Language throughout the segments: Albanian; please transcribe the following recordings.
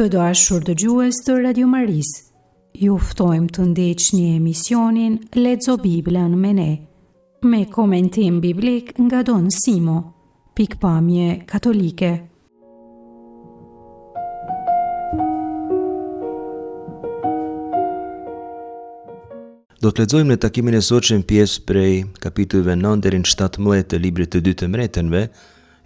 Të dashur dëgjues të Radio Maris, ju ftojmë të ndiqni emisionin Lexo Biblën me ne, me komentim biblik nga Don Simo, pikpamje katolike. Do të lexojmë në takimin e sotshëm pjesë prej kapitujve 9 deri në 17 të librit të dytë të Mbretërve.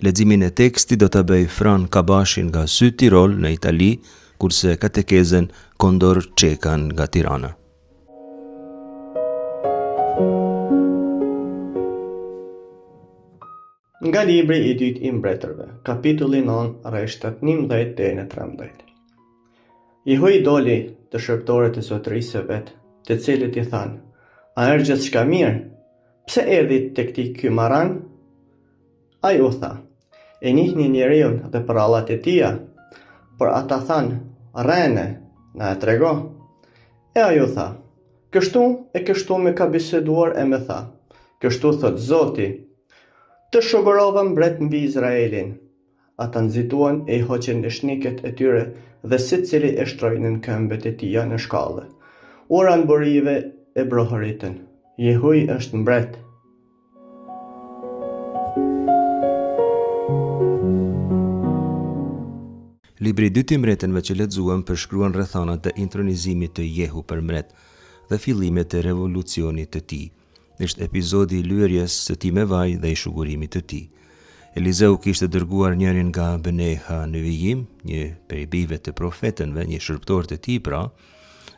Leximin e tekstit do ta bëj Fran Kabashi nga Syt Tirol në Itali, kurse katekezen Kondor Çekan nga Tirana. Nga libri i dytë i Mbretërve, kapitulli 9, rreth 17 deri në 13. Jehoi doli të shërptorët e zotërisë së vet, të cilët i thanë: "A është gjithçka mirë? Pse erdhi tek ti ky marran?" Ai u tha: "E njihni njeriun dhe prallat e tia?" Por ata thanë: "Rrene, na e trego." E ai u tha: "Kështu me ka biseduar e me tha: Kështu thot Zoti, të shogorova mbret mbi Izraelin." Ata nxituan e i hoqën dëshniket e tyre dhe secili e shtroi në këmbët e tija në shkallë. Ura në borive e brohëritën: "Jehoi është mbret." Libri i dytë i Mbretërve që lexuam përshkruan rrethanat e intronizimit të Jehu për mbret dhe fillimet e revolucionit të tij. Është epizodi i lyerjes së tij me vaj dhe i shugurimit të tij. Elizeu kishte dërguar njërin nga Beneha në vijim, një prej bijve të profetënve, një shërptor të tij pra,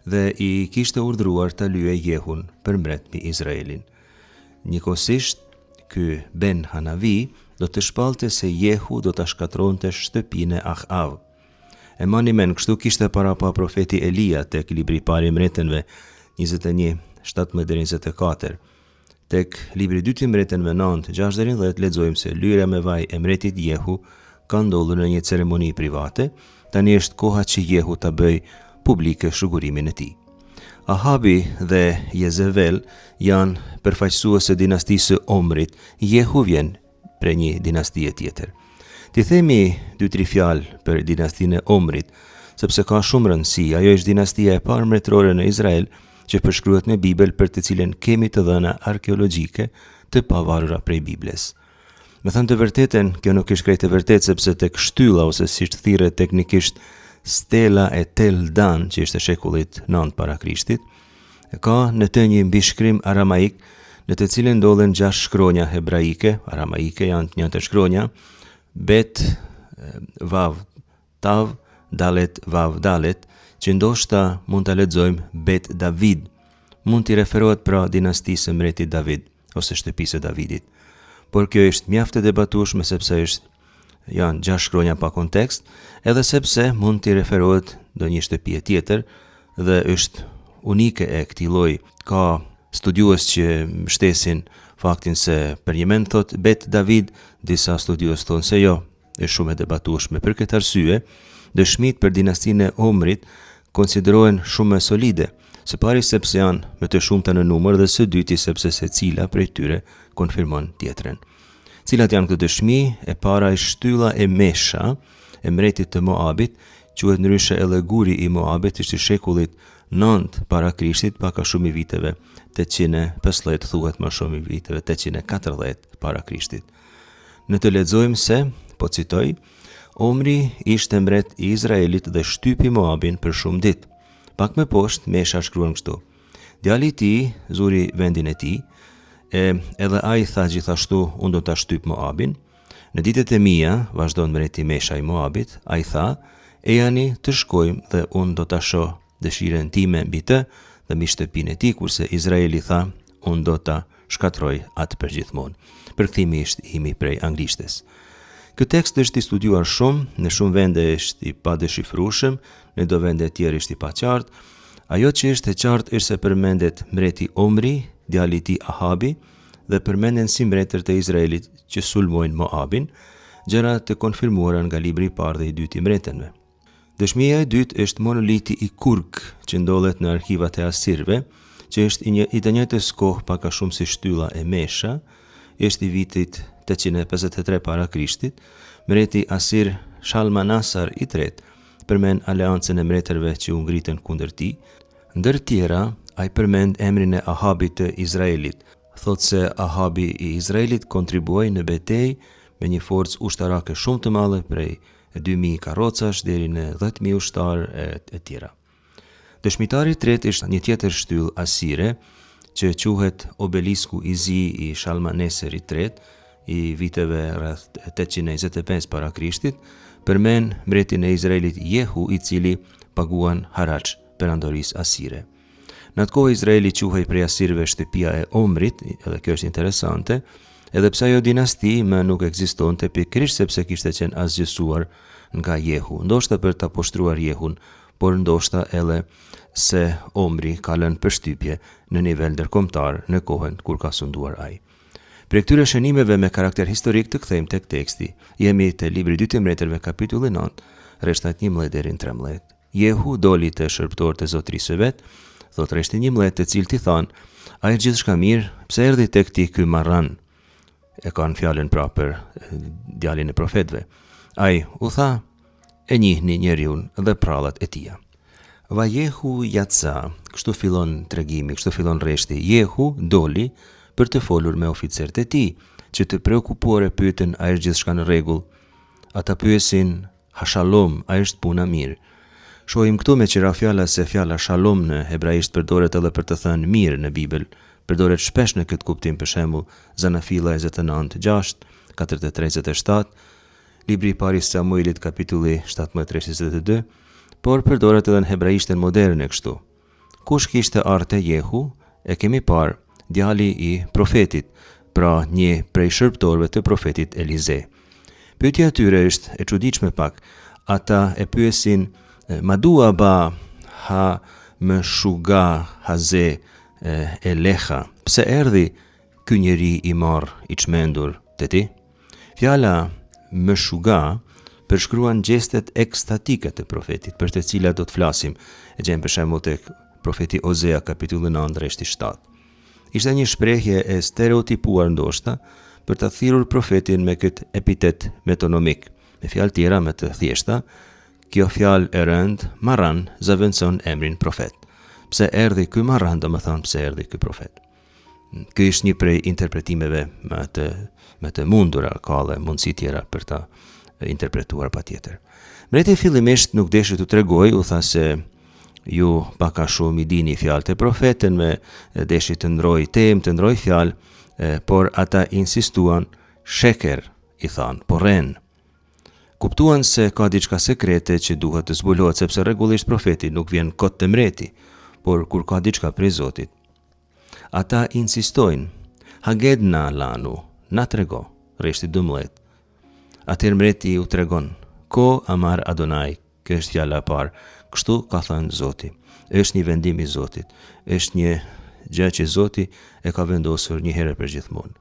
dhe i kishte urdhëruar ta lyejë Jehun për mbret mbi Izraelin. Njëkohësisht, ky Ben Hanavi do të shpallte se Jehu do ta shkatronte shtëpinë e Ahav. E mani men, kështu kishte para pa profeti Elia tek libri i parë i Mbretërve 21:17-24. Tek libri i dytë i Mbretërve 9:6-10 lexojmë se lyerja me vaj e mbretit Jehu ka ndodhur në një ceremoni private. Tani është koha që Jehu ta bëj publike shugurimin e tij. Ahabi dhe Jezebel janë përfaqësues e dinastisë së Omrit. Jehu vjen prej një dinastie tjetër. Ti themi 2-3 fjalë për dinastinë e Omrit, sepse ka shumë rëndësi. Ajo është dinastia e parë mbretërore në Izrael që përshkruhet në Bibël, për të cilën kemi të dhëna arkeologjike të pavarura prej Biblës. Me thënë të vërtetën, kjo nuk është krejt e vërtetë, sepse tek shtylla ose siç thirret teknikisht Stela e Tel Dan, që ishte shekullit 9 para Krishtit, ka në të një mbishkrim aramaik, në të cilën ndodhen 6 shkronja hebraike. Aramaike janë të njëjta shkronja: Bet, Vav, Tav, Dalet, Vav, Dalet, që ndoshta mund ta lexojmë Bet David. Mund t'i referohet pra dinastisë së mbretit David ose shtëpisë së Davidit. Por kjo është mjaft e debatueshme, sepse janë 6 shkronja pa kontekst, edhe sepse mund t'i referohet ndonjë shtëpi tjetër dhe është unike e këtij lloji. Ka studiues që mbështesin faktin se për një mend thot Bet David, disa studiues thonë se jo, është shumë e debatueshme. Për këtë arsye, dëshmitë për dinastinë e Omrit konsiderohen shumë më solide, së pari sepse janë më të shumta në numër dhe së dyti sepse secila prej tyre konfirmon tjetrën. Cilat janë këto dëshmi? E para është shtylla e Mesha, e mbretit të Moabit, quhet ndryshe edhe guri i Moabit, ishte shekullit 9 para Krishtit, pak a shumë i viteve 815, thuhet më shumë i viteve 840 para Krishtit. Në të lexojmë se, po citoj, Omri ishte mbret i Izraelit dhe shtypi Moabin për shumë ditë. Pak më poshtë Mesha shkruan kështu: Djali i tij zuri vendin e tij, edhe ai tha gjithashtu, unë do ta shtyp Moabin. Në ditët e mia, vazhdon mbreti Mesha i Moabit, ai tha, ejani të shkojmë dhe unë do ta shoh dëshirën time mbi të dhe mbi shtëpinë e tij, kurse Izraeli tha, unë do ta shkatroj atë përgjithmonë. Përkthimi është imi prej anglishtes. Ky tekst është i studiuar shumë, në shumë vende është i padeshifrueshëm, në do vende tjerë është i paqartë. Ajo që është e qartë është se përmendet mbreti Omri, djali i tij Ahabi, dhe përmenden si mbretër të Izraelit që sulmojnë Moabin, gjëra të konfirmuara nga libri i parë dhe i dytë i Mbretërve. Dëshmia e dytë është monoliti i Kurk, që ndodhet në arkivat e Asirëve, që është i të njëjtës kohë pak a shumë si shtylla e Mesha, është i vitit 853 para Krishtit. Mbreti Asir Shalmanasar i tretë përmend aleancën e mbretërve që u ngritën kundër tij. Ndër tjera, ai përmend emrin e Ahabit të Izraelit. Thotë se Ahabi i Izraelit kontribuoi në betejë me një forcë ushtarake shumë të madhe, prej 2000 karrocash deri në 10.000 ushtarë e tjera. Dëshmitari i tretë është një tjetër shtyllë asire që quhet Obelisku i zi i Shalmaneser i tretë i viteve rreth 825 para Krishtit, përmend mbretin e Izraelit Jehu, i cili paguan haraç perandorisë asire. Në atë kohë Izraeli quhej prej asirëve shtëpia e Omrit, edhe kjo është interesante, edhe pse ajo dinasti më nuk ekzistonte, pikërisht sepse kishte qenë asgjësuar nga Jehu, ndoshta për ta poshtruar Jehun, por ndoshta edhe se Omri ka lënë përshtypje në nivel ndërkombëtar në kohën kur ka sunduar ai. Për këtyre shënimeve me karakter historik të kthejmë tek teksti. Jemi te libri 2 i mbretërve kapitulli 9, rreshtat 11 deri në 13. Jehu doli te shërbëtorët e zotërisë së vet, thot rreshti 11, të cilët i thanë: "A është gjithçka mirë? Pse erdhi tek ti ky marran?" E kanë fjalën pra për djalin e profetëve. Ai u tha: "E njihni njeriun dhe prallat e tija." Va Jehu Jatsa, kështu fillon tregimi, kështu fillon rreshti. Jehu doli për të folur me oficerët e tij, që të preokupuar e pyetën: "A është gjithçka në rregull?" Ata pyesin: "Hashalom, a është puna mirë?" Shohim këtu me qira fjala se fjala shalom në hebraisht përdoret edhe për të thënë mirë në Bibël. Përdoret shpesh në këtë kuptim, për shembull Zanafilla 29:6, 4:37, libri i parë i Samuelit kapitulli 17:22, por përdoret edhe në hebraishtën moderne kështu. Kush kishte arte Jehu? E kemi parë, djali i profetit, pra një prej shërbëtorëve të profetit Elize. Pyetja e tyre është e çuditshme pak. Ata e pyesin: "Madua ba ha më shuga haze eleha?" Pse erdhi ky njeri i marr i çmendur te ti? Fjala më shuga përshkruan gjestet ekstatike të profetit, për të cilat do të flasim. E gjejmë për shembull tek profeti Ozea kapitulli 9 rreshti 7. Ishte një shprehje e stereotipuar ndoshta për të thirrur profetin me këtë epitet metonomik. Me fjalë tjera, më të thjeshta, kjo fjalë e rënd, marran, zaventson emrin profet. Pse erdhi ky marran, do më thonë pse erdhi ky profet. Ky është një prej interpretimeve më të mundura, ka dhe mundësi tjera për ta interpretuar patjetër. Mbreti fillimisht nuk deshi të tregoj, u tha se ju pak a shumë i dini fjalët e profetën, me deshi të ndroj temë, të ndroj fjalë, por ata insistuan: "Sheker", i thanë, "po rren." Kuptuan se ka diçka sekrete që duhet të zbulohet, sepse rregullisht profeti nuk vjen kot të mreti, por kur ka diçka prej Zotit. Ata insistojnë: "Hagedna lanu", na trego, rreshti 12. Atëherë mbreti u tregon: "Ko amar Adonai", kjo është fjala e parë. Kështu ka thënë Zoti. Është një vendim i Zotit. Është një gjë që Zoti e ka vendosur një herë për gjithmonë.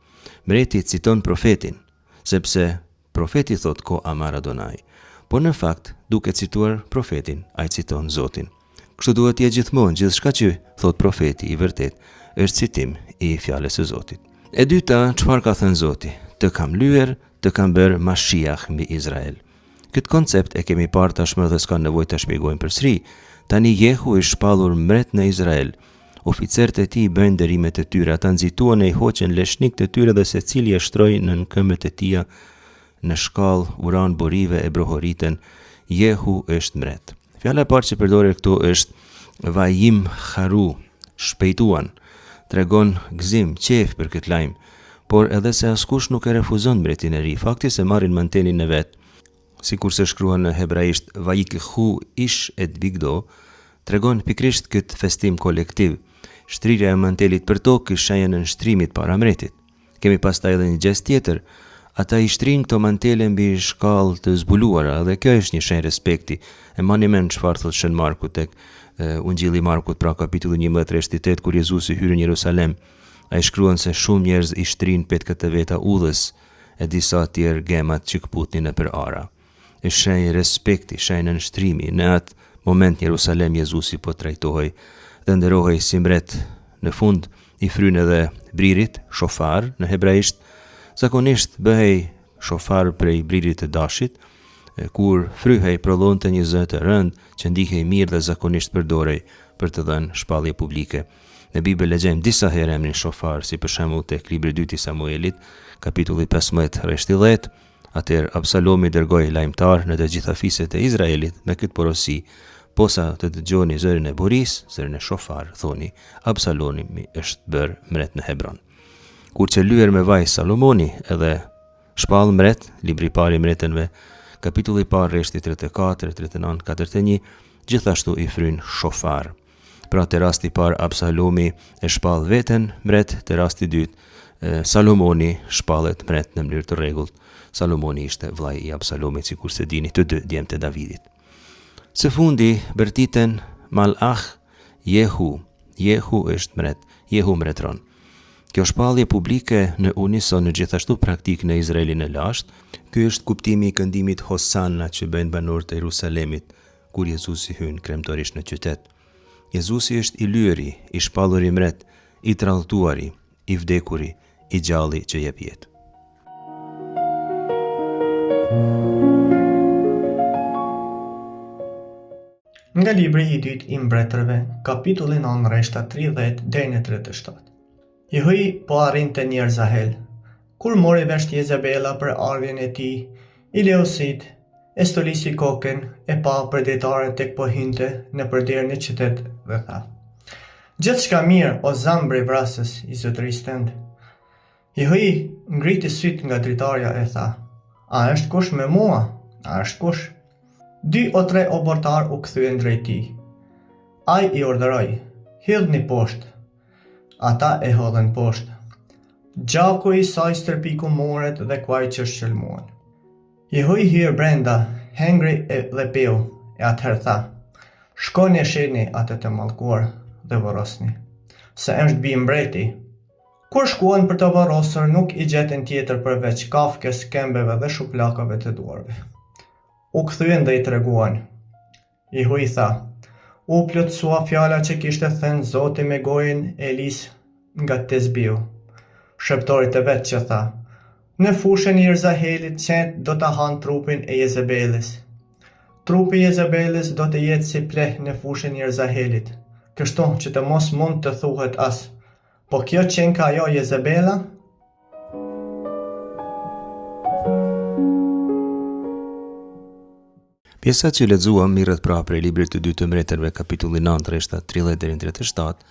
Mbreti citon profetin, sepse profeti thot ko amar Adonai. Por në fakt, duke cituar profetin, ai citon Zotin. Kështu duhet jetë gjithmonë, gjithçka që thot profeti i vërtet është citim i fjalës së Zotit. E dyta, çfarë ka thënë Zoti? Të kam lyer, të kam bërë Mashiach mbi Izrael. Këtë koncept e kemi parë tashmë dhe s'ka nevojë ta shpjegojmë përsëri. Tani Jehu është shpallur mbret në Izrael. Oficerët e tij bëjnë dërimet e tyre, ata nxituan e i hoqën leshnik të tyre dhe secili e shtroi në këmbët e tij në shkallë uran borive e brohoritën. Jehu është mbret. Fjala e parë që përdoret këtu është vajim haru, shpejtuan. Tregon gëzim, qef për këtë lajm, por edhe se askush nuk e refuzon mbretin e ri, fakti se marrin mantelin e vet. Sikur se shkruan në hebraisht vajikhu ish et bigdo, tregon pikrisht këtë festim kolektiv. Shtrirja e mantelit për tokë është shenjë në shtrimit para mretit. Kemi pastaj edhe një gest tjetër. Ata i shtrin këto mantele mbi shkallë të zbuluara, dhe kjo është një shenjë respekti. E mani mend çfarë thot Shën Marku tek Ungjilli i Markut, pra kapitulli 11 rreshti 8, kur Jezusi hyri në Jerusalem. Ai shkruan se shumë njerëz i shtrin petkët e veta udhës, e disa tjerë gemat që këputnin nëpër ara. Është shenjë respekti, shenjë nënshtrimi. Në atë moment Jerusalem Jezusi po trajtohej dhe nderohej si mbret. Në fund i fryn edhe bririt, shofar në hebraisht. Zakonisht bëhej shofar prej bririt të dashit kur fryhej prollonte një zë të rënd që ndihej mirë dhe zakonisht përdorej për të dhënë shpallje publike. Në Bibël lexojmë disa herë emrin shofar, si për shembull tek libri 2 i Samuelit, kapitulli 15 rreth 10. Atëherë Absalomi dërgoi lajmtar në të gjitha fiset e Izraelit me këtë porosi: posa të dëgjoni zërin e buris, zërin e shofar, thoni, Absalomi është bërë mret në Hebron. Kur që lyer me vaj Salomoni edhe shpall mret, libri i parë i mbretërve, kapitulli i parë rreth 34, 39, 41, gjithashtu i fryn shofar. Pra të rasti parë Absalomi e shpall veten mret, të rasti dytë Salomoni shpallet mret në mënyrë të rregullt. Salomoni ishte vllai i Absalomit, sikur se dini të dy djemtë e Davidit. Së fundi bërtiten Malach Jehu. Jehu është mret, Jehu mbretëron. Kjo shpallje publike në unison në gjithashtu praktik në Izraelin e lashtë. Ky është kuptimi i këndimit Hosanna që bëjnë banorët e Jerusalemit kur Jezusi hyn kremtorisht në qytet. Jezusi është i lyeri, i shpallur i mret, i tradhtuari, i vdekuri, i gjalli që jep jetë. Nga libri i dytë i mbretërve, kapitulli 9 rreshta 30 deri në 37. Jehui po arrinte një Erzahel, kur mori vesh Jezebela për ardhjen e tij, i leosit, e stolisi kokën, e pa përditare tek po hynte në përderën e qytet dhe tha: "Gjithçka mirë, o zambri vrasës i zotërisë tënde." Jehui ngriti syt nga dritarja e tha: "A është kush me mua? A është kush?" 2 o 3 obortar u kthyen drejt tij. Ai i urdhëroi: "Hidhni poshtë." Ata e hodhen poshtë. Gjaku i saj stërpiku muret dhe kuaj që shqelmuan. Jehui hyrë brenda, hengri dhe piu, e atëherë tha: "Shkoni e shihni atë të mallkuar dhe varrosni, se është bi mbreti." Kur shkuan për të varrosur, nuk i gjetën tjetër përveç kafkes, këmbëve dhe shuplakave të duarve. U kthyen dhe i treguan. Jehui tha: "U plotësua fjala që kishte thënë Zoti me gojën e Elis nga Tezbiu, sheptorit e vet, që tha: Në fushën e Erzahelit qenë do ta hanë trupin e Jezebeles. Trupi i Jezebeles do të jetë si pleh në fushën e Erzahelit, kështu që të mos mund të thuhet as: po kjo qenë ka ajo Jezebela?" Pjesa që lexuam mirët pra prej librit të 2 të mbretërve, kapitulli 9 rreshta 30 deri në 37,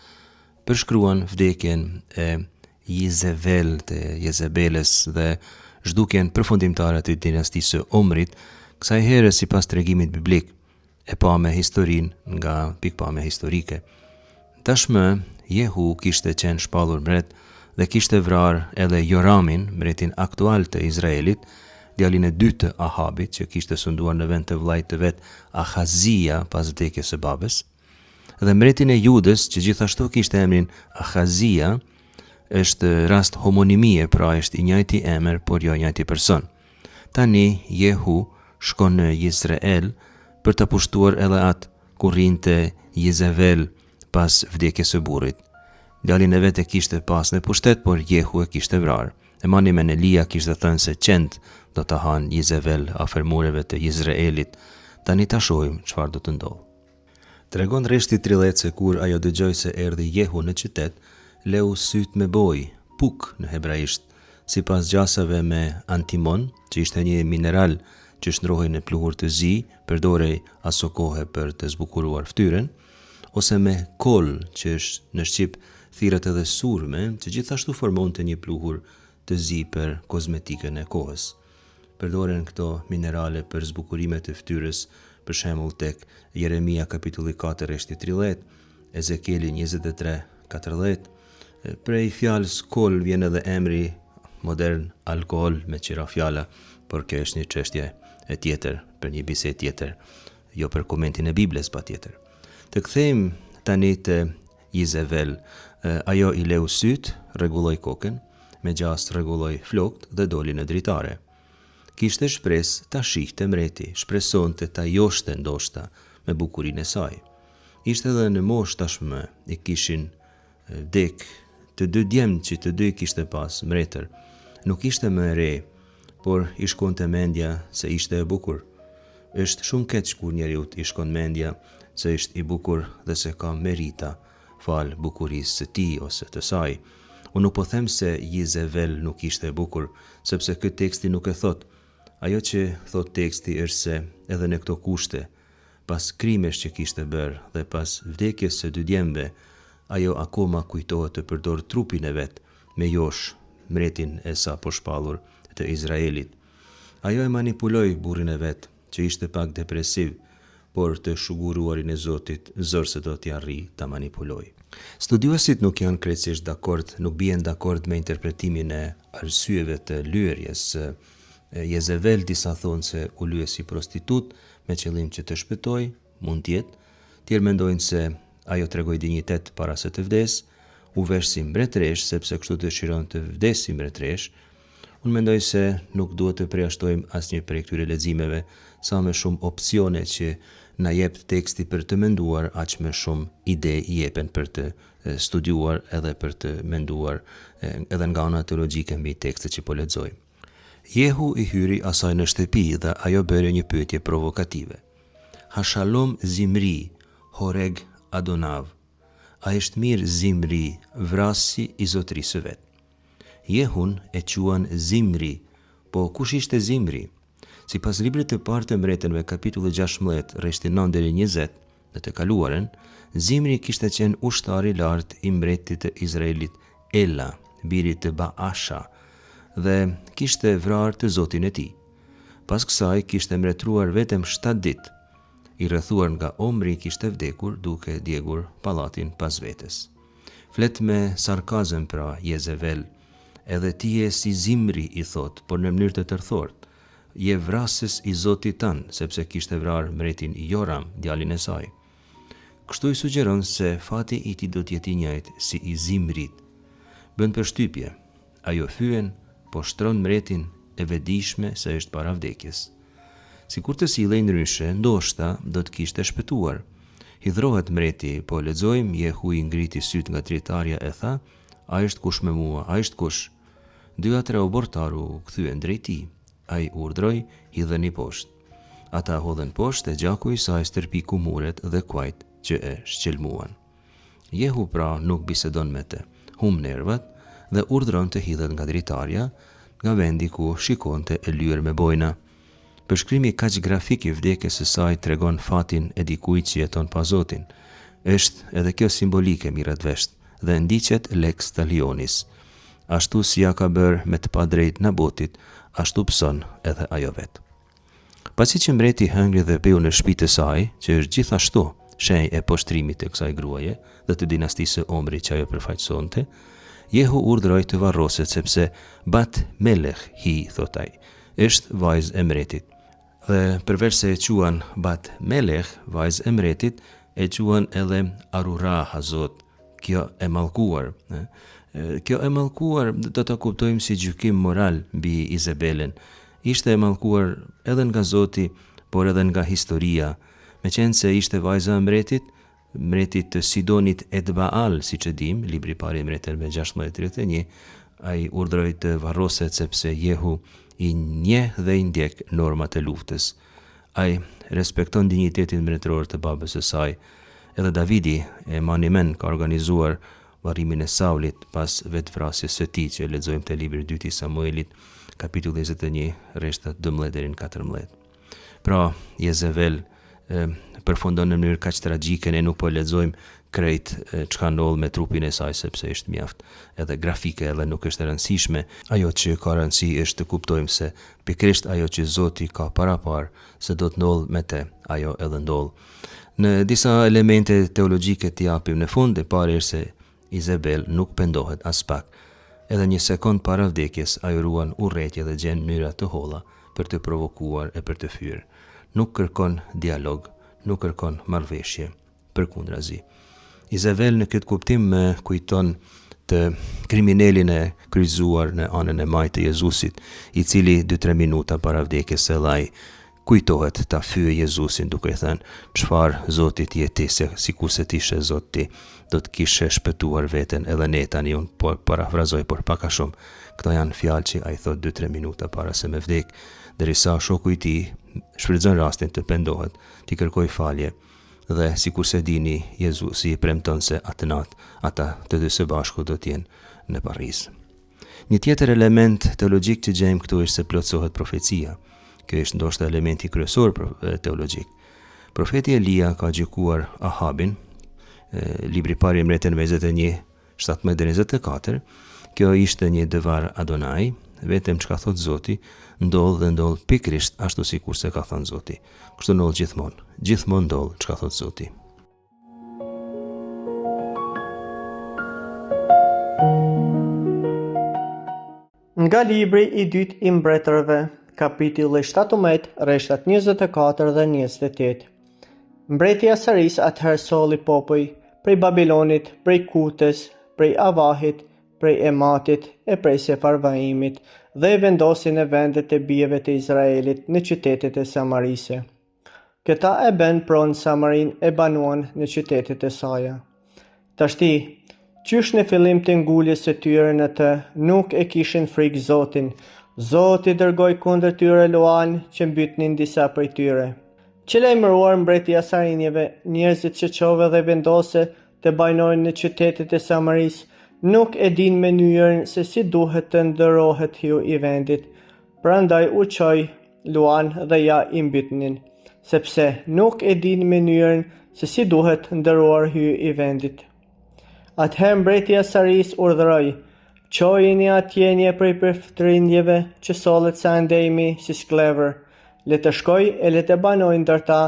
përshkruan vdekjen e Jezebel të Jezebeles dhe zhdukjen përfundimtare të dinastisë së Omrit, kësaj herë sipas tregimit biblik, e pa me historinë nga pikpamja historike. Tashmë Jehu kishte qenë shpallur mret dhe kishte vrarë edhe Joramin, mbretin aktual të Izraelit, djalin e dytë të Ahabit, që kishte sunduar në vend të vllajt të vet Ahazia pas vdekjes së babës, dhe mbretin e Judës, që gjithashtu kishte emrin Ahazia. Është rast homonimie, pra është i njëjti emër, por jo i njëjti person. Tani Jehu shkon në Jezreel për të pushtuar edhe atë ku rrinte Jezebel pas vdekjes së burrit. Djalin e vet e kishte pas në pushtet, por Jehu e kishte vrarë. Emani men Elia kishte thënë se qend do të hanë Jezebel afër mureve të Jezreelit. Tani ta shohim çfarë do të ndodhë. Tregon rreshti 30 se kur ajo dëgjoi se erdhi Jehu në qytet, leu syt me boj, puk në hebraisht, sipas gjasave me antimon, që ishte një mineral që shndrohej në pluhur të zi, përdorej aso kohë për të zbukuruar fytyrën, ose me kol, që është në shqip thirrët edhe surme, që gjithashtu formonte një pluhur të zi për kozmetikën e kohës. Përdoren këto minerale për zbukurime të fytyrës, për shembull tek Jeremia kapitulli 4 rreshti 30, Ezekieli 23:14. Prej fjalës kol vjen edhe emri modern alkohol me qira fjala, por kjo është një çështje e tjetër, për një bisedë tjetër, jo për komentin e Biblës patjetër. Të kthejmë tani te Jezebel. Ajo i leu syt, rregulloi kokën, me gjast rregulloi flokt dhe doli në dritare. Kishte shpresë ta shihte mreti, shpresonte ta joshte ndoshta me bukurinë e saj. Ishte edhe në moshë tashmë, i kishin vdek të dy djemtë që të dy kishte pas mretër. Nuk ishte më e re, por i shkonte mendja se ishte e bukur. Është shumë keq kur njeriut i shkon mendja se është i bukur dhe se ka merita fal bukurisë së tij ose të saj. Unë nuk po them se Jezebel nuk ishte e bukur, sepse këtë teksti nuk e thot. Ajo që thot teksti është se edhe në këto kushte, pas krimesh që kishte bërë dhe pas vdekjes së dy djemve, ajo akoma kujtohet të përdor trupin e vet me Josh, mretin e sa po shpallur të Izraelit. Ajo e manipuloi burrin e vet, që ishte pak depresiv, por të shuguruarin e Zotit zërse do t'i arrijë ta manipuloj. Studiuesit nuk janë krejtësisht dakord, nuk bien dakord me interpretimin e arsyeve të lyerjes. Jezebel disa thonë se u lye si prostitut me qëllim që të shpëtoj, mund tjetë. Tjerë mendojnë se ajo tregoi dinjitet para se të vdes, u vesh si mbretëresh sepse kështu dëshiron të vdes si mbretëresh. Unë mendoj se nuk duhet të përjashtojmë asnjë prej këtyre leximeve, sa më shumë opsione që na jep teksti për të menduar, aq më shumë ide i jepen për të studiuar edhe për të menduar edhe nga ana teologjike mbi tekstet që po lexojmë. Jehu i hyri asaj në shtëpi dhe ajo bëri një pyetje provokative. Hashalom Zimri, Horeg Adonav. A është mirë Zimri, vrasi i zotrisë vet? Jehun e quan Zimri, po kush ishte Zimri? Sipas librit të parë të mbretërve kapitulli 16, rreshti 9 deri 20, në të kaluarën, Zimri kishte qenë ushtari i lartë i mbretit të Izraelit Ela, birit të Baasha, dhe kishte vrarë të zotin e tij. Pas kësaj kishte mbretëruar vetëm 7 ditë. I rrethuar nga Omri kishte vdekur duke djegur pallatin pas vetes. Flet me sarkazëm pra Jezebel, edhe ti je si Zimri i thot, por në mënyrë të tërthort. Je vrasës i Zotit tanë, sepse kishte vrarë mbretin Joram, djalin e saj. Kështu i sugjeron se fati i tij do të jetë i njëjtë si i Zimrit. Bën përshtypje, ajo fyen, po shtron mbretin e vetëdijshme se është para vdekjes. Sikur të sillej ndryshe, ndoshta do të kishte shpëtuar. Hidhrohet mbreti, po lexojmë Jehu i ngriti syt nga dritarja e tha, a është kush me mua, a është kush? 2-3 obortaru kthyen drejt tij. Ai urdhroi, hidheni poshtë. Ata hodhen poshtë e gjaku i saj stërpiku muret dhe kuajt që e shqelmuan. Jehu pra nuk bisedon me të, humb nervat dhe urdhron të hidhet nga dritarja, nga vendi ku shikonte e lyer me bojna. Përshkrimi kaq grafik i vdekjes së saj tregon fatin e dikujt që jeton pa Zotin. Është edhe kjo simbolike miratvesh dhe ndiqet lex talionis. Ashtu si ja ka bërë me të padrejt Nabotit, ashtu pëson edhe ajo vet. Pasi që mbreti hëngri dhe beu në shtëpinë e saj, që është gjithashtu shenjë e poshtrimit të kësaj gruaje dhe të dinastisë së Omrit që ajo përfaqësonte, Jehu urdhëroi të varroset sepse Bat Melech hi, thot ai, është vajzë e mbretit. Dhe përveç se e quan Bat Melech, vajzë e mbretit, e quan edhe Arura Hazot, kjo e mallkuar. Kjo e mallkuar do ta kuptojmë si gjykim moral mbi Izabelen. Ishte e mallkuar edhe nga Zoti, por edhe nga historia, meqense ishte vajza e mbretit të Sidonit Edbaal, siç e dim, libri i parë i mbretërve 16:31, ai urdhëroi të varroset sepse Jehu i njeh dhe i ndjek normat e luftës. Ai respekton dinjitetin mbretëror të babës së saj. Edhe Davidi e Manimen ka organizuar varrimin e Saulit pas vetvrasjes së tij, që lexojmë te libri i 2 i Samuelit, kapitulli 21, rreshtat 12 deri në 14. Pra, Jezebel përfundon në mënyrë kaq tragjike, ne nuk po lexojmë krejt çka ndodh me trupin e saj sepse është mjaft edhe grafike edhe nuk është e rëndësishme. Ajo që ka rëndësi është të kuptojmë se pikërisht ajo që Zoti ka parapar se do të ndodh me të, ajo edhe ndodh. Në disa elemente teologjike t'i japim në fund, e pare është se Izabel nuk pendohet as pak. Edhe një sekond para vdekjes ajo ruan urrëtie dhe gjen mënyra të holla për të provokuar e për të fyer. Nuk kërkon dialog, nuk kërkon marrëveshje, përkundrazi. Izabel në këtë kuptim më kujton të kriminalin e kryqëzuar në anën e majtë të Jezusit, i cili 2-3 minuta para vdekjes së saj kujtohet ta fyë Jezusin duke i thënë, çfarë Zotit je ti, se sikurse ti ishe Zot ti, do të kishe shpëtuar veten edhe ne. Tani unë parafrazoj, por pak a shumë. Këto janë fjalë që ai thot 2-3 minuta para se me vdek, derisa shoku i tij shfrytëzon rastin të pendohet, t'i kërkoj falje, dhe sikur se dini, Jezusi i premton se atë natë ata të dy së bashku do t'jenë në Paris. Një tjetër element teologjik që gjejmë këtu është se plotësohet profecia. Kjo është ndoshta elementi kryesor teologjik. Profeti Elia ka gjykuar Ahabin, libri parë i Mbretërve 21, 17-24. Kjo ishte një dëvar Adonai, vetëm çka thot Zoti, ndodh pikrisht ashtu sikur se ka thënë Zoti. Kështu ndodh gjithmonë ndodh çka thot Zoti. Nga libri i dytë i Mbretërve, kapitulli 17, rreshtat 24 dhe 28. Mbreti Asaris atëherë solli popull prej Babilonit, prej Kutës, prej Avahit, prej Ematit e prej Sefarvaimit dhe i vendosi në vendet e bijeve të Izraelit në qytetet e Samarisë. Këta e bën pronë Samarin e banuan në qytetet e saj. Tashti, qysh në fillim të nguljes së tyre në të, nuk e kishin frikë Zotin. Zoti dërgoi kundër tyre luan që mbytnin disa prej tyre. Që lajmëruar mbreti Asarinjeve, njerëzit që çove dhe vendose të banojnë në qytetet e Samarisë, nuk e din mënyrën se si duhet të ndërohet hyu i vendit. Prandaj u çoi luan dhe ja i mbytnin, sepse nuk e din mënyrën se si duhet ndëruar hyu i vendit. Atëherë mbreti Asaris urdhëroi, çojini atje një prej përftrinjeve që sollet sa ndejmi si sklever, le të shkoj e le të banoj ndër ta,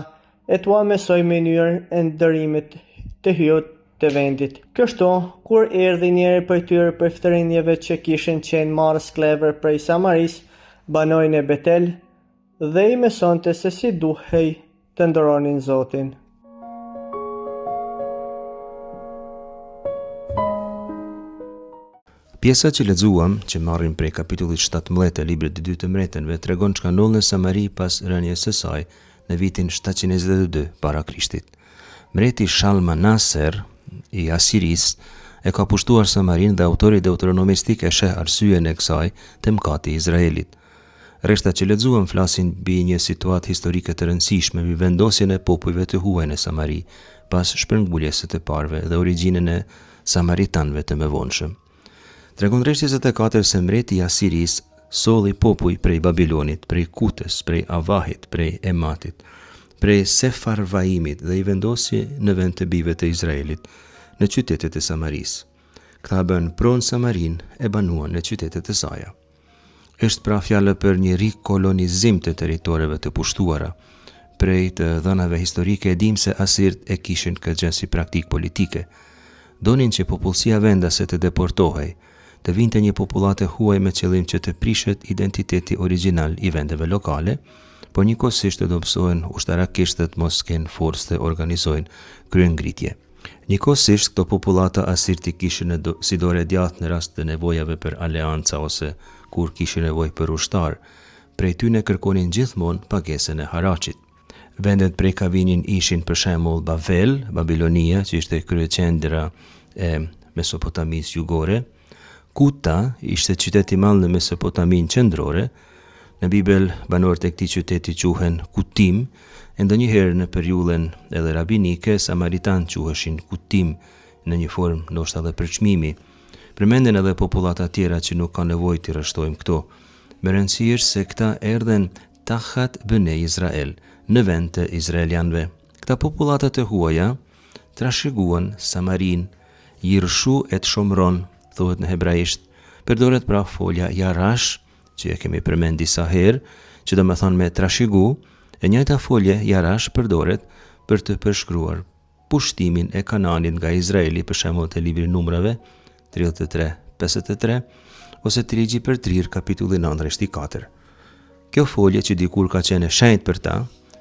e t'ua mësoj mënyrën e ndërimit të hyut të vendit. Kështu, kur erdhi njëri prej tyre përftrinjeve që kishin qenë marrë sklever prej Samaris, banoi në Betel dhe i mësonte se si duhej të ndëronin Zotin. Pjesa që lexuam, që marrim prej kapitullit 17 të librit të dytë të Mbretërve, tregon çka ndodhi në Samari pas rënies së saj në vitin 722 para Krishtit. Mbreti Shalmaneser i Asiris e ka pushtuar Samarin dhe autori Deuteronomistik e sheh arsyeën e kësaj te mëkati i Izraelit. Rreshtat që lexuam flasin mbi një situatë historike të rëndësishme mbi vendosjen e popujve të huaj në Samari pas shpërnguljes së të parëve dhe origjinën e samaritanëve të mëvonshëm. Tregon rreshti 24 se mbreti i Asiris solli popuj prej Babilonit, prej Kutës, prej Avahit, prej Ematit, prej Sefarvaimit dhe i vendosi në vend të bijve të Izraelit, në qytetet e Samaris. Këta bën pronë Samarin e banuan në qytetet e saj. Është pra fjalë për një rikolonizim të territoreve të pushtuara. Prej të dhënave historike e dim se Asirt e kishin këtë gjë si praktik politike. Donin që popullsia vendase të deportohej, të vinte një popullate huaj me qëllim që të prishet identiteti origjinal i vendeve lokale, por njëkohësisht të dobësohen ushtarakisht të mos kenë forcë të organizojnë kryengritje. Njëkohësisht këto popullata asirti kishin si dorë djathtë në rast të nevojave për aleanca ose kur kishin nevojë për ushtar. Prej tyre kërkonin gjithmonë pagesën e haraqit. Vendet prej ka vinin ishin për shembull Bavel, Babilonia, që ishte kryeqendra e Mesopotamisë jugore. Kuta ishte qyteti i madh në Mesopotaminë qendrore. Në Bibel banorët e këtij qyteti quhen Kutim, e ndonjëherë në periudhën edhe rabinike samaritan quheshin Kutim në një formë ndoshta edhe për çmimi. Përmenden edhe popullata tjera që nuk ka nevojë të rreshtojmë këto. Me rëndësi është se këta erdhen Tahat Bene Izrael, në vend të izraelianëve. Këta popullata të huaja trashëguan Samarin, Yirshu et Shomron, thuhet në hebraisht, përdoret pra folja Jarash, që e kemi përmend disa herë, që do të thonë me trashëgu, e njëjta folje Jarash përdoret për të përshkruar pushtimin e Kananit nga Izraeli, për shembull te libri Numrave 33:53 ose te ligji për Trir kapitulli 9:4. Kjo folje që dikur ka qenë e shenjtë për ta,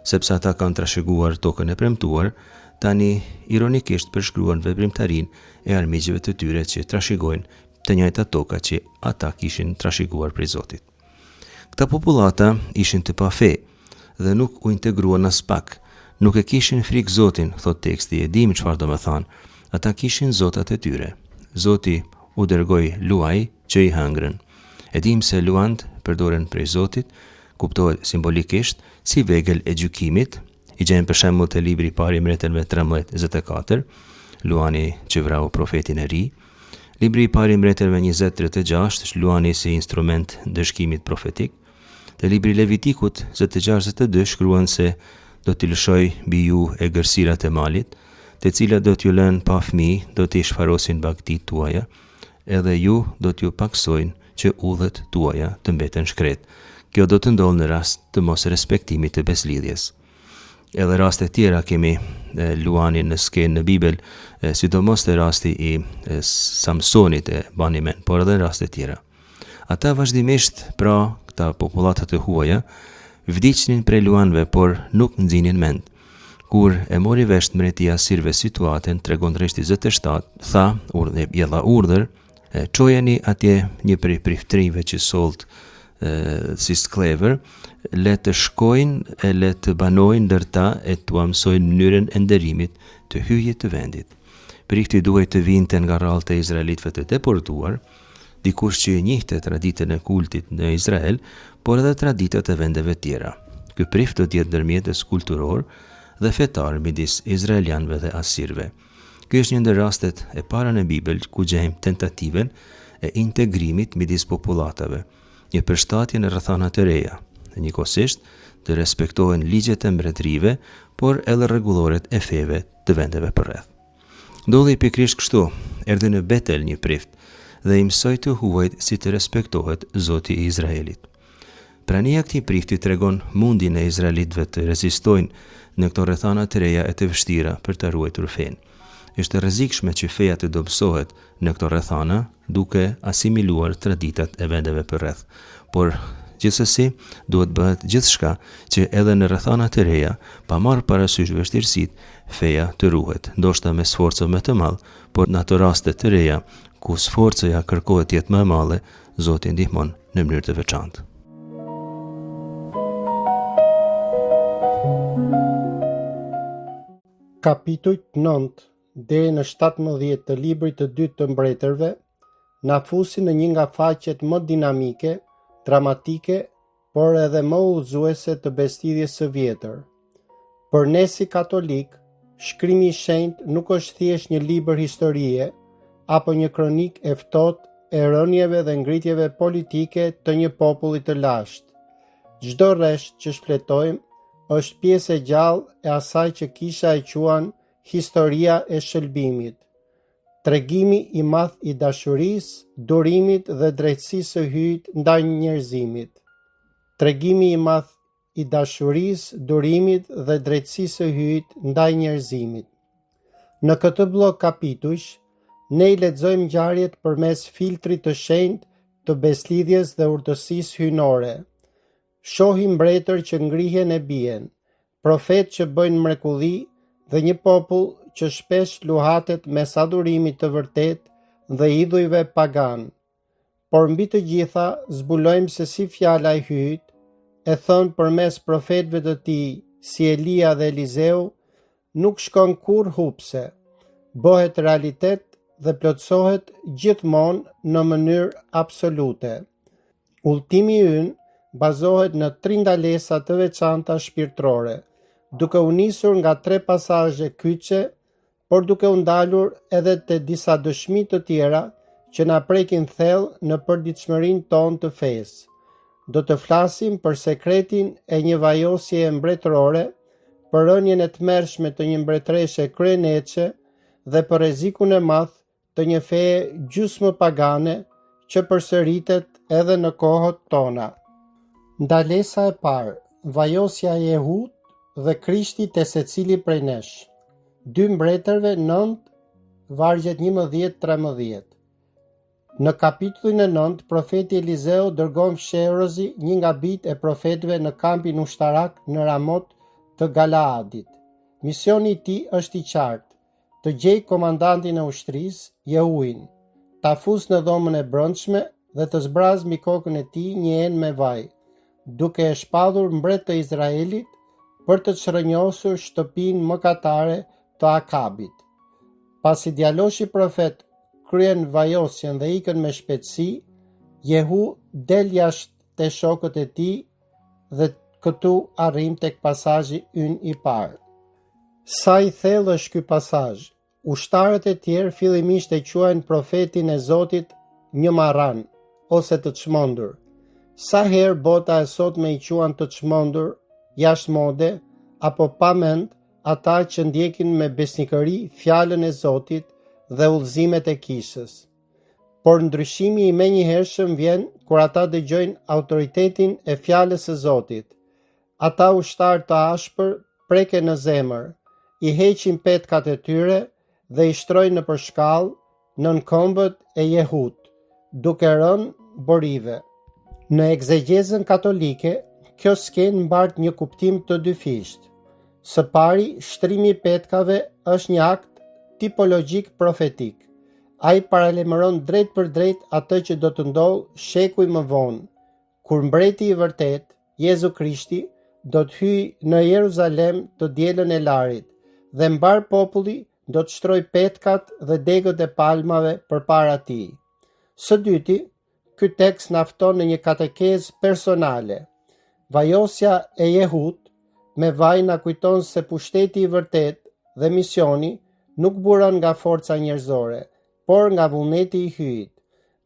sepse ata kanë trashëguar tokën e premtuar, tani ironikisht përshkruan veprimtarinë e armiqve të tyre që trashëgojnë të njëjta toka që ata kishin trashëguar prej Zotit. Këta popullata ishin të pafe dhe nuk u integruan as pak. Nuk e kishin frikë Zotin, thot teksti, e dim çfarë do të thonë. Ata kishin zotat e tyre. Zoti u dërgoi luaj që i hëngrën. E dim se luant përdoren prej Zotit, kuptohet simbolikisht si vegël e gjykimit. I gjejmë për shembull te libri i parë i Mbretërve 13:24, luani që vrau profetin e ri. Libri i parë i Mbretërve 20:36 është luani si instrument ndëshkimit profetik. Te libri i Levitikut 26:22 shkruan se do t'i lëshoj mbi ju e gërsirat e malit, të cilat do t'ju lënë pa fëmijë, do t'i shfarosin bagtit tuaja, edhe ju do t'ju paksojnë që udhët tuaja të mbeten shkret. Kjo do të ndodhë në rast të mos respektimit të beslidhjes. Edhe raste tjera kemi luanin në skenë në Bibel, sidomos te rasti i Samsonit e bani men, por edhe raste tjera. Ata vazhdimisht, pra këta popullatët e huaja, vdiqnin prej luanve, por nuk nxinin mend. Kur e mori vesh mbretia Asirëve situatën, tregon Reshti 27, tha, jella urdhër, çojeni atje një prej priftrive që solt si sklever, le të shkojnë e le të banojnë ndërta e t'u mësojnë mënyrën e nderimit të hyjit të vendit. Prifti duhet të vinte nga rrallët e izraelitëve të deportuar, dikush që e njihte traditën e kultit në Izrael, por edhe traditat e vendeve tjera. Ky prift do të jetë ndërmjetës kulturor dhe fetar midis izraelianëve dhe asirëve. Ky është një ndër rastet e para në Bibël ku gjejmë tentativen e integrimit midis popullatave, një përshtatje në rrethana të reja. Njëkohësisht të respektohen ligjet e mbretërive, por edhe rregulloret e feve të vendeve përreth. Ndodhi pikërisht kështu, erdhi në Betel një prift dhe i mësoi të huajt si të respektohet Zoti i Izraelit. Prania këtij prifti tregon mundjen e izraelitëve të rezistojnë në këto rrethana të reja e të vështira për të ruajtur fenë. Është e rrezikshme që feja të dobësohet në këto rrethana duke asimiluar traditat e vendeve përreth, por gjithsesi duhet bëhet gjithçka që edhe në rrethana të reja, pa marrë parasysh vështirësitë, feja të ruhet, ndoshta me sforcë më të madh, por në ato raste të reja ku sforca kërkohet të jetë më e madhe, Zoti ndihmon në mënyrë të veçantë. Kapitujt 9 deri në 17 të librit të dytë të Mbretërve na fusin në një nga faqet më dinamike, dramatike, por edhe më udhëzuese të besëlidhjes së vjetër. Për ne si katolik, shkrimi i shenjtë nuk është thjesht një libër historie apo një kronik e ftohtë e rënieve dhe ngritjeve politike të një populli të lashtë. Çdo rresht që shfletojmë është pjesë e gjallë e asaj që kisha e quan historia e shëlbimit. Tregimi i madh i dashurisë, durimit dhe drejtësisë së hyjit ndaj njerëzimit. Tregimi i madh i dashurisë, durimit dhe drejtësisë së hyjit ndaj njerëzimit. Në këtë blok kapitujsh, ne i lexojmë ngjarjet përmes filtrit të shenjtë të beslidhjes dhe urtësisë hyjnore. Shohim mbretër që ngrihen e bien, profetë që bëjnë mrekulli dhe një popull që shpesh luhatet mes adhurimit të vërtet dhe idhujve pagan. Por mbi të gjitha zbulojmë se si fjala e hyjit, e thënë përmes profetëve të tij, si Elia dhe Eliseu, nuk shkon kurrë hupse, bëhet realitet dhe plotësohet gjithmonë në mënyrë absolute. Udhëtimi ynë bazohet në 3 ndalesa të veçanta shpirtërore, duke u nisur nga 3 pasazhe kyçe, por duke u ndalur edhe te disa dëshmi të tjera që na prekin thellë në përditshmërinë tonë të fesë. Do të flasim për sekretin e një vajosjeje mbretërore, për rënien e tmerrshme të një mbretëreshe kryeneçe dhe për rrezikun e madh të një feje gjysmë pagane që përsëritet edhe në kohët tona. Ndalesa e parë, vajosja e Jehut dhe Krishti te secili prej nesh. 2 Mbretërve 9, vargjet 11-13. Në kapitullin e 9, profeti Eliseu dërgon fshehurëzi, një nga bijtë e profetëve në kampin ushtarak në Ramot të Galaadit. Misioni i tij është i qartë: të gjejë komandantin e ushtrisë, Jehuin, ta fusë në dhomën e brendshme dhe të zbrazë mbi kokën e tij një enë me vaj, duke e shpallur mbret të Izraelit për të çrënjosur shtëpinë mëkatare të Akabit. Pasi djaloshi profet kryen vajosjen dhe ikën me shpejtësi, Jehu del jashtë te shokët e tij dhe këtu arrim tek pasazhi ynë i parë. Sa i thellë është ky pasazh. Ushtarët e tjerë fillimisht e quajnë profetin e Zotit një marran ose të çmendur. Sa herë bota e sotme i quan të çmendur, jashtë mode apo pa mend ata që ndjekin me besnikëri fjalën e Zotit dhe udhëzimet e kishës. Por ndryshimi i menjëhershëm vjen kur ata dëgjojnë autoritetin e fjalës së Zotit. Ata ushtar të ashpër preken në zemër, i heqin petkat e tyre dhe i shtrojnë në përshkallë nën këmbët e Jehut, duke rënë borive. Në egzegezën katolike, kjo skenë mbart një kuptim të dyfisht. Së pari, shtrimi i petkave është një akt tipologjik profetik. Ai paralajmëron drejt për drejt atë që do të ndodhë shekuj më vonë, kur mbreti i vërtet, Jezu Krishti, do të hyjë në Jeruzalem të dielën e larit dhe mbar populli do të shtroj petkat dhe degët e palmave përpara tij. Së dyti, ky tekst na fton në një katekezë personale. Vajosja e Jehut me vaj na kujton se pushteti i vërtet dhe misioni nuk buron nga forca njerëzore, por nga vullneti i hyjit.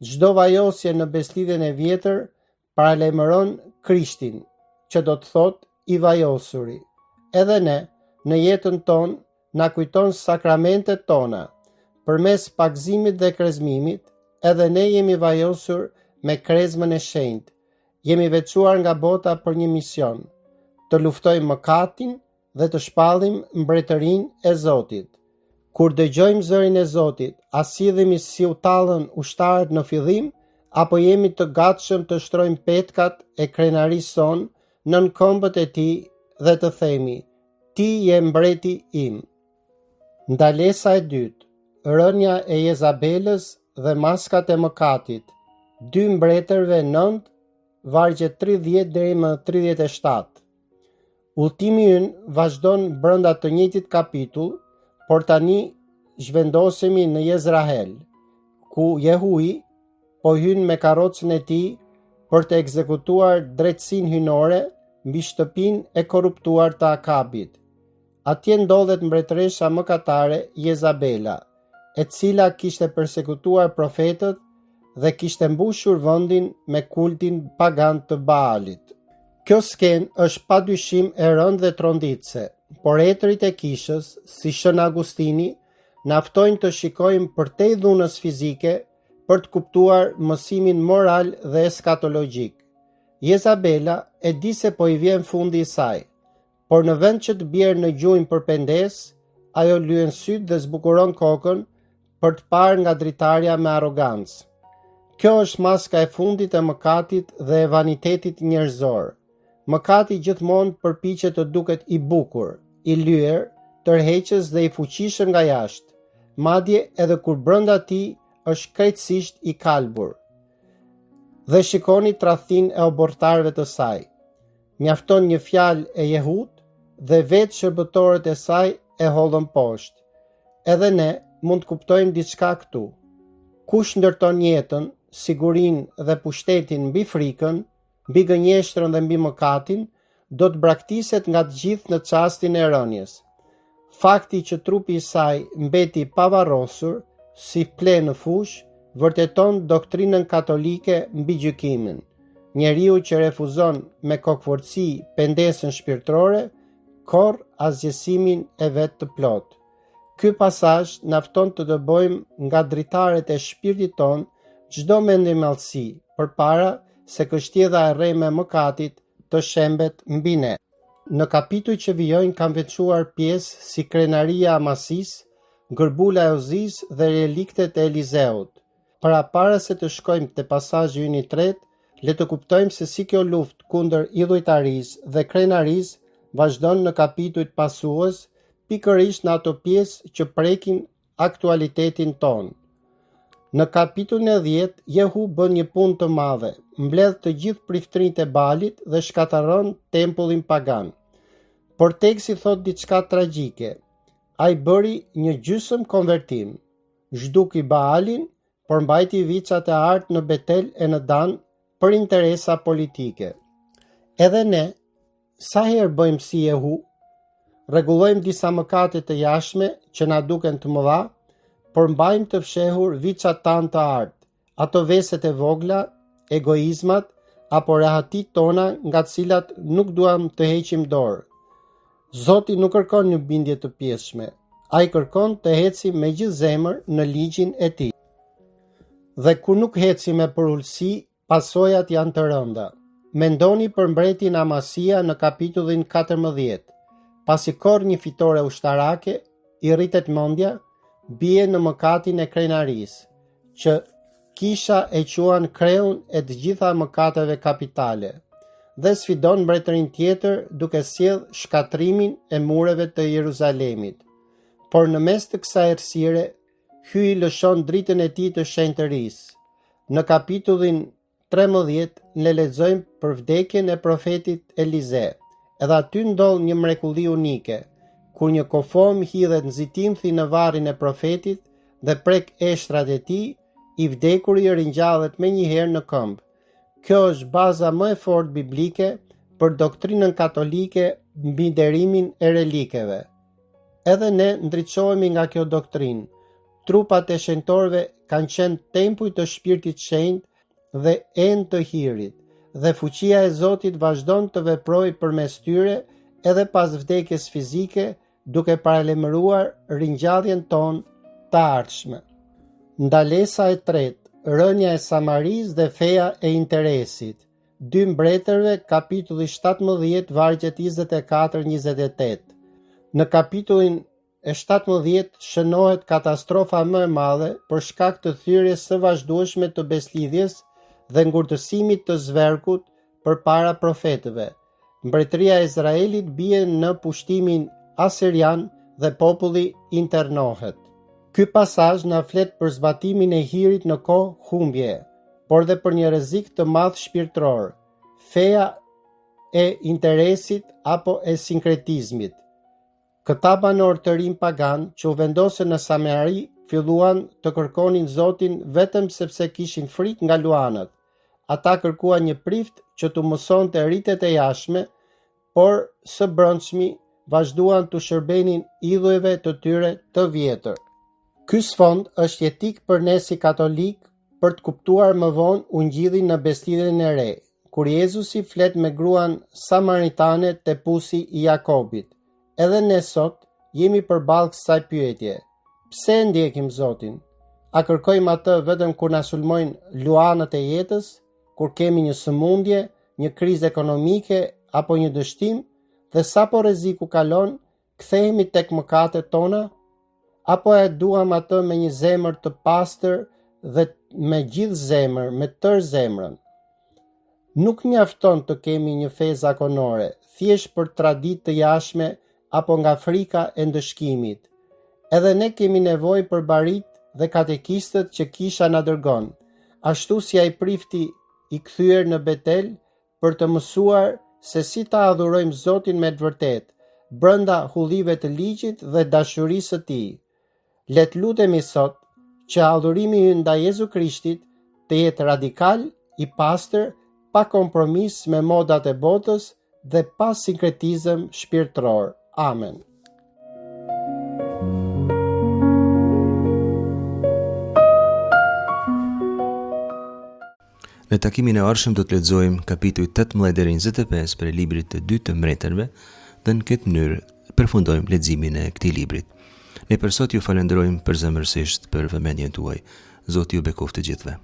Çdo vajosje në beslidhjen e vjetër paralajmëron Krishtin, që do të thotë i vajosuri. Edhe ne, në jetën tonë, na kujton sakramentet tona. Përmes pagëzimit dhe krezmimit, edhe ne jemi vajosur me krezmën e shenjtë. Jemi veçuar nga bota për një mision, të luftojmë mëkatin dhe të shpallim mbretërinë e Zotit. Kur dëgjojmë zërin e Zotit, a silljemi si u tallën ushtarët në fillim, apo jemi të gatshëm të shtrojmë petkat e krenarisë son nën këmbët e tij dhe të themi: Ti je mbreti im. Ndalesa e dytë, rënja e Jezabelës dhe maskat e mëkatit. 2 mbretërve 9, vargje 30 deri më 37. Udhëtimi ynë vazhdon brenda të njëjtit kapitull, por tani zhvendosemi në Jezrael, ku Jehui po hyn me karrocën e tij për të ekzekutuar drejtësinë hynore mbi shtëpinë e korruptuar të Akabit. Atje ndodhet mbretëresha mëkatare Jezabela, e cila kishte persekutuar profetët dhe kishte mbushur vendin me kultin pagan të Baalit. Kjo skenë është padyshim e rëndë dhe tronditse, por etrit e kishës, si Shën Agustini, na ftojnë të shikojmë përtej dhunës fizike për të kuptuar mësimin moral dhe eskatologjik. Jezabela e di se po i vjen fundi i saj, por në vend që të bjerë në gjunjë për pendes, ajo lyen syt dhe zbukuron kokën për të parë nga dritarja me arrogancë. Kjo është maska e fundit e mëkatit dhe e vanitetit njerëzor. Mëkati gjithmonë përpiqet të duket i bukur, i lyer, tërheqës dhe i fuqishëm nga jashtë, madje edhe kur brenda tij është krejtësisht i kalbur. Dhe shikoni tradhtinë e obortarëve të saj. Mjafton një fjalë e Jehut dhe vetë shërbëtorët e saj e hollën poshtë. Edhe ne mund të kuptojmë diçka këtu. Kush ndërton jetën, sigurinë dhe pushtetin mbi frikën, mbi gënjeshtrën dhe mbi mëkatin, do të braktiset nga të gjithë në çastin e rënies. Fakti që trupi i saj mbeti pa varrosur, si ple në fush, vërteton doktrinën katolike mbi gjykimin. Njeriu që refuzon me kokforci pendesën shpirtërore, korr asgjësimin e vet të plot. Ky pasazh na fton të dëbojmë nga dritaret e shpirtit ton çdo mendimallësi, përpara se kështjedha e rreme e mëkatit të shembet mbi ne. Në kapituj që vijojnë kam veçuar pjesë si krenaria Amasis, gërbula e Ozis dhe reliktet e Elizeut. Para se të shkojmë te pasazhi ynë i tretë, le të kuptojmë se si kjo luftë kundër illujtarisë dhe krenarisë vazhdon në kapitujt pasues, pikërisht në ato pjesë që prekin aktualitetin tonë. Në kapitullin e 10, Jehu bën një punë të madhe, mbledh të gjithë priftërinjtë e Balit dhe shkatërron tempullin pagan. Por teksti thot diçka tragjike. Ai bëri një gjysmë konvertim, zhduki Baalin, por mbajti vicat e artë në Betel e në Dan për interesa politike. Edhe ne sa herë bëjmë si Jehu, rregullojmë disa mëkate të jashtme që na duken të mëdha, por mbajmë të fshehur vicat tanë të artë, ato veset e vogla, egoizmat apo rehatit tona nga të cilat nuk duam të heqim dorë. Zoti nuk kërkon një bindje të pjeshme, ai kërkon të hecim me gjithë zemër në ligjin e tij. Dhe kur nuk hecim me përulësi, pasojat janë të rënda. Mendoni për mbretin Amasia në kapitullin 14. Pasi korr një fitore ushtarake, i rritet mendja, bie në mëkatin e krenarisë, që kisha e quan kreun e të gjitha mëkateve kapitale, dhe sfidon mbretërin tjetër duke sjell shkatrimin e mureve të Jeruzalemit. Por në mes të kësaj errësire, hyi lëshon dritën e tij të shenjtërisë. Në kapitullin 13 ne lexojmë për vdekjen e profetit Elize, edhe aty ndodh një mrekulli unike, kur një kofom hidhet nxitimthi në varrin e profetit dhe prek eshtrat e tij, i vdekuri ringjallet menjëherë në këmbë. Kjo është baza më e fortë biblike për doktrinën katolike mbi nderimin e relikeve. Edhe ne ndriçohemi nga kjo doktrinë. Trupat e shenjtorëve kanë qenë tempuj të Shpirtit Shenjtë dhe enë të hirit, dhe fuqia e Zotit vazhdon të veprojë përmes tyre edhe pas vdekjes fizike, duke paralajmëruar ringjalljen tonë të ardhshme. Ndalesa e tretë, rënja e Samarisë dhe feja e interesit. 2 Mbretërve, kapitulli 17, vargjet 24-28. Në kapitullin e 17 shënohet katastrofa më e madhe për shkak të thyrjes së vazhdueshme të beslidhjes dhe ngurtësimit të zverkut përpara profetëve. Mbretëria e Izraelit bie në pushtimin asirian dhe populli internohet. Ky pasazh na flet për zbatimin e hirit në kohë humbje, por dhe për një rrezik të madh shpirtëror, feja e interesit apo e sinkretizmit. Këta banor të rinj pagan që u vendosën në Samari filluan të kërkonin Zotin vetëm sepse kishin frikë nga luanët. Ata kërkuan një prift që t'u mësonte ritet e jashtme, por së brendshmi vazhduan të shërbenin idhujve të tyre të vjetër. Ky sfond është jetik për ne si katolik për të kuptuar më vonë ungjillin në beslidhjen e re, kur Jezusi flet me gruan samaritane te pusi i Jakobit. Edhe ne sot jemi përballë kësaj pyetje. Pse ndjekim Zotin? A kërkojmë atë vetëm kur na sulmojnë luanët e jetës, kur kemi një sëmundje, një krizë ekonomike apo një dështim, dhe sapo rreziku kalon, kthehemi tek mëkatet tona? Apo e duam atë me një zemër të pastër dhe me gjithë zemër, me tërë zemrën? Nuk mjafton të kemi një fe zakonore, thjesht për traditë të jashtme apo nga frika e ndëshkimit. Edhe ne kemi nevojë për barit dhe katekistët që kisha na dërgon, ashtu si ai prifti i kthyer në Betel për të mësuar se si ta adhurojmë Zotin me të vërtetë, brenda hullive të ligjit dhe dashurisë së tij. Le të lutemi sot që adhurimi ynë ndaj Jezu Krishtit të jetë radikal, i pastër, pa kompromis me modat e botës dhe pa sinkretizëm shpirtëror. Amen. Në takimin e ardhshëm do të lexojmë kapitujt 18 deri në 25 për librit të 2 të Mbretërve dhe në këtë mënyrë përfundojmë leximin e këtij librit. Ne për sot ju falenderojmë përzemërsisht për vëmendjen tuaj. Zoti ju bekoftë të gjithëve.